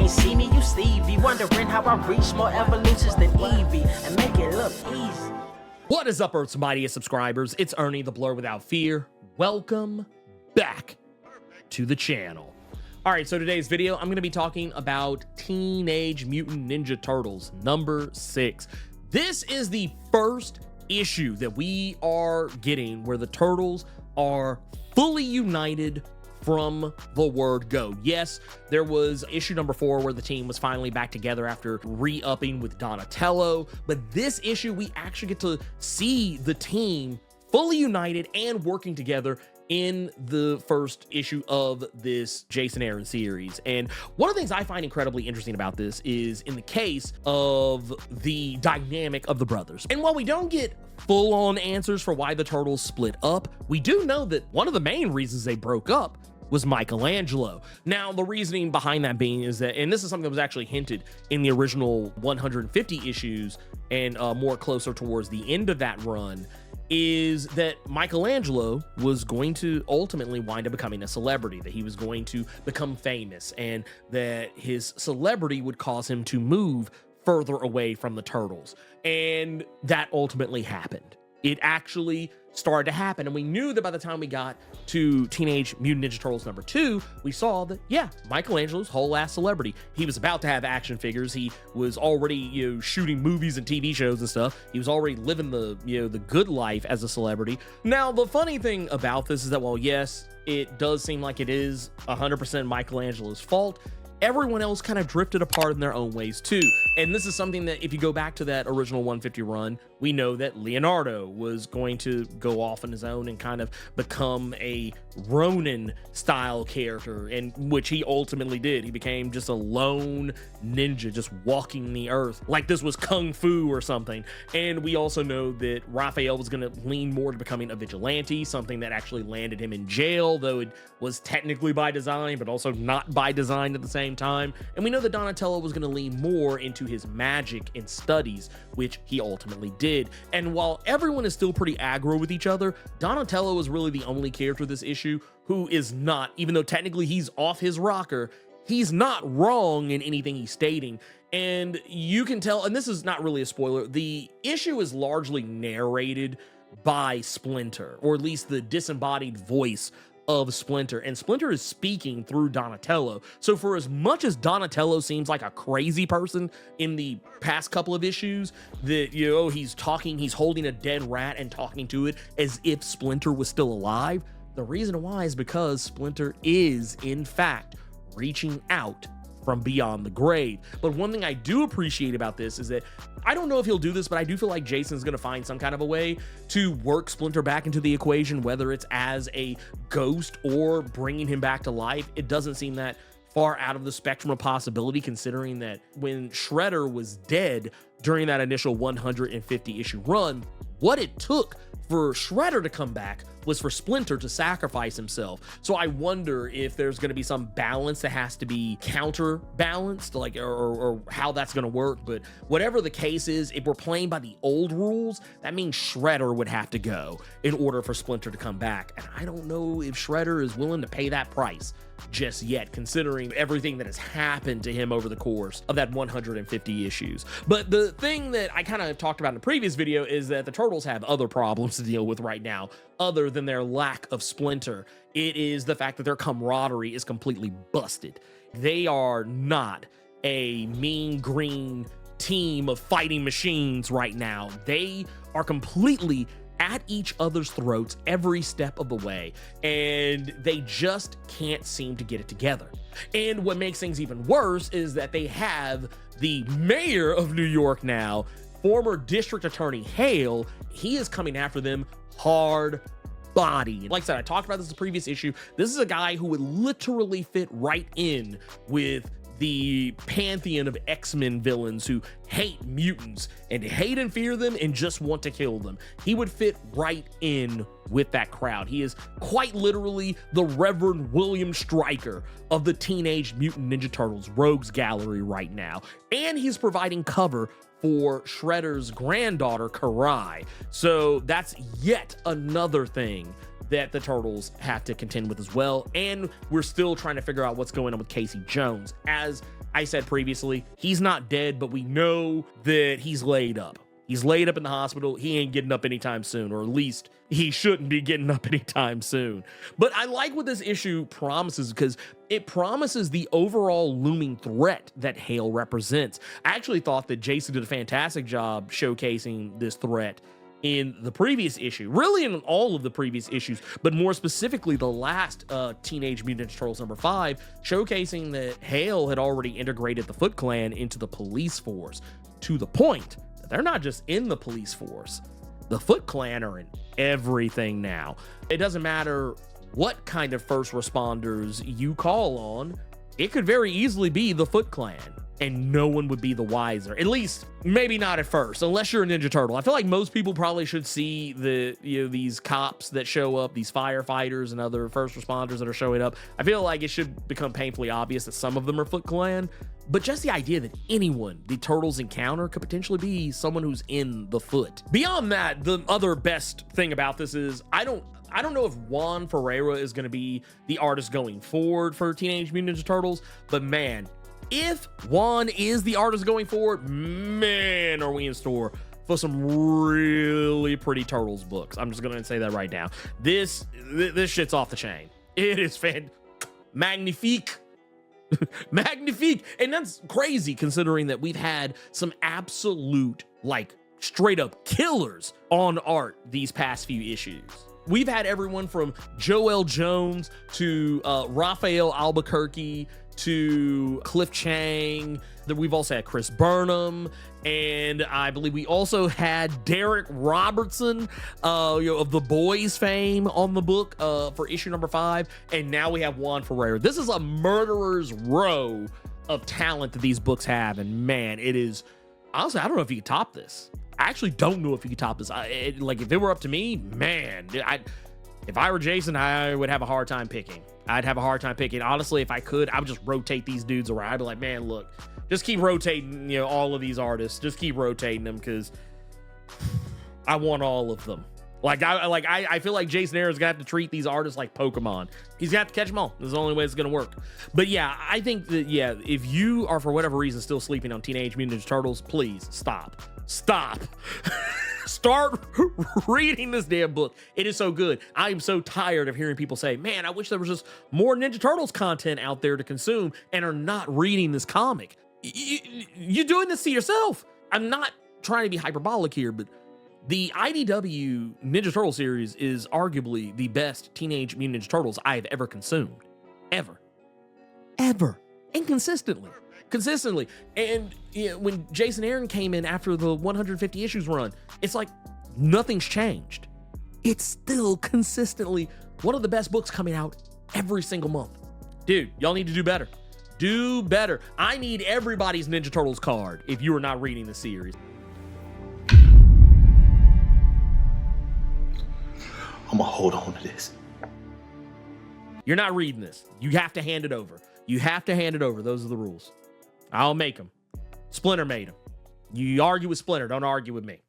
ain't see me, you Stevie. Wondering how I reach more evolutions than Eevee and make it look easy. What is up, Earth's mightiest subscribers? It's Ernie, the Blerd without fear. Welcome back to the channel. All right, so today's video, I'm going to be talking about Teenage Mutant Ninja Turtles number 6. This is the first issue that we are getting where the Turtles are fully united from the word go. Yes, there was issue number 4 where the team was finally back together after re-upping with Donatello, but this issue we actually get to see the team fully united and working together in the first issue of this Jason Aaron series. And one of the things I find incredibly interesting about this is in the case of the dynamic of the brothers. And while we don't get full-on answers for why the Turtles split up, we do know that one of the main reasons they broke up was Michelangelo. Now, the reasoning behind that being is that, and this is something that was actually hinted in the original 150 issues and more closer towards the end of that run, is that Michelangelo was going to ultimately wind up becoming a celebrity, that he was going to become famous, and that his celebrity would cause him to move further away from the Turtles. And that ultimately happened. It actually started to happen, and we knew that by the time we got to Teenage Mutant Ninja Turtles number 2, we saw that, yeah, Michelangelo's whole ass celebrity. He was about to have action figures. He was already, shooting movies and TV shows and stuff. He was already living the, the good life as a celebrity. Now, the funny thing about this is that, while yes, it does seem like it is 100% Michelangelo's fault, everyone else kind of drifted apart in their own ways too. And this is something that if you go back to that original 150 run, we know that Leonardo was going to go off on his own and kind of become a Ronin style character, in which he ultimately did. He became just a lone ninja just walking the earth like this was kung fu or something. And we also know that Raphael was going to lean more to becoming a vigilante, something that actually landed him in jail, though it was technically by design but also not by design at the same time. And we know that Donatello was going to lean more into his magic and studies, which he ultimately did. And while everyone is still pretty aggro with each other, Donatello is really the only character this issue who is not, even though technically he's off his rocker, he's not wrong in anything he's stating. And you can tell, and this is not really a spoiler, the issue is largely narrated by Splinter, or at least the disembodied voice of Splinter, and Splinter is speaking through Donatello. So for as much as Donatello seems like a crazy person in the past couple of issues, that he's holding a dead rat and talking to it as if Splinter was still alive, the reason why is because Splinter is in fact reaching out from beyond the grave. But one thing I do appreciate about this is that I don't know if he'll do this, but I do feel like Jason's going to find some kind of a way to work Splinter back into the equation, whether it's as a ghost or bringing him back to life. It doesn't seem that far out of the spectrum of possibility, considering that when Shredder was dead during that initial 150 issue run, what it took for Shredder to come back was for Splinter to sacrifice himself. So I wonder if there's going to be some balance that has to be counterbalanced, like, or how that's going to work. But whatever the case is, if we're playing by the old rules, that means Shredder would have to go in order for Splinter to come back. And I don't know if Shredder is willing to pay that price just yet, considering everything that has happened to him over the course of that 150 issues. But the thing that I kind of talked about in the previous video is that the Turtles have other problems to deal with right now, other than their lack of Splinter. It is the fact that their camaraderie is completely busted. They are not a mean green team of fighting machines right now. They are completely at each other's throats every step of the way, and they just can't seem to get it together. And what makes things even worse is that they have the mayor of New York now, former district attorney Hale. He is coming after them hard body. Like I said, I talked about this in the previous issue. This is a guy who would literally fit right in with the pantheon of X-Men villains who hate mutants and hate and fear them and just want to kill them. He would fit right in with that crowd. He is quite literally the Reverend William Stryker of the Teenage Mutant Ninja Turtles Rogues Gallery right now. And he's providing cover for Shredder's granddaughter, Karai. So that's yet another thing that the Turtles have to contend with as well. And we're still trying to figure out what's going on with Casey Jones. As I said previously, he's not dead, but we know that he's laid up. He's laid up in the hospital. He ain't getting up anytime soon, or at least he shouldn't be getting up anytime soon. But I like what this issue promises, because it promises the overall looming threat that Hale represents. I actually thought that Jason did a fantastic job showcasing this threat in the previous issue, really in all of the previous issues, but more specifically the last Teenage Mutant Ninja Turtles #5, showcasing that Hale had already integrated the Foot Clan into the police force, to the point that they're not just in the police force. The Foot Clan are in everything now. It doesn't matter what kind of first responders you call on, it could very easily be the Foot Clan, and no one would be the wiser. At least, maybe not at first, unless you're a Ninja Turtle. I feel like most people probably should see these cops that show up, these firefighters and other first responders that are showing up. I feel like it should become painfully obvious that some of them are Foot Clan, but just the idea that anyone the Turtles encounter could potentially be someone who's in the Foot. Beyond that, the other best thing about this is I don't know if Juan Ferreira is going to be the artist going forward for Teenage Mutant Ninja Turtles, but man, if Juan is the artist going forward, man, are we in store for some really pretty Turtles books. I'm just going to say that right now. This shit's off the chain. It is magnifique. Magnifique. And that's crazy considering that we've had some absolute, like, straight up killers on art these past few issues. We've had everyone from Joel Jones to Raphael Albuquerque to Cliff Chang. We've also had Chris Burnham, and I believe we also had Derek Robertson, of The Boys fame, on the book for issue #5, and now we have Juan Ferreira. This is a murderer's row of talent that these books have, and man, it is, honestly, I don't know if you could top this. I actually don't know if you could top this. Like, if it were up to me, man, if I were Jason, I would have a hard time picking. I'd have a hard time picking. Honestly, if I could, I would just rotate these dudes around. I'd be like, man, look, just keep rotating, all of these artists. Just keep rotating them, because I want all of them. I feel like Jason Aaron's gonna have to treat these artists like Pokemon. He's gonna have to catch them all. That's the only way it's gonna work. But yeah, I think that, yeah, if you are for whatever reason still sleeping on Teenage Mutant Ninja Turtles, please stop. Start reading this damn book. It is so good. I am so tired of hearing people say, man, I wish there was just more Ninja Turtles content out there to consume, and are not reading this comic. You're doing this to yourself. I'm not trying to be hyperbolic here, but the IDW Ninja Turtle series is arguably the best Teenage Mutant Ninja Turtles I have ever consumed. Ever. And consistently. And when Jason Aaron came in after the 150 issues run, it's like nothing's changed. It's still consistently one of the best books coming out every single month. Dude, y'all need to do better. Do better. I need everybody's Ninja Turtles card if you are not reading the series. I'm gonna hold on to this. You're not reading this. You have to hand it over. Those are the rules. I'll make them. Splinter made them. You argue with Splinter, don't argue with me.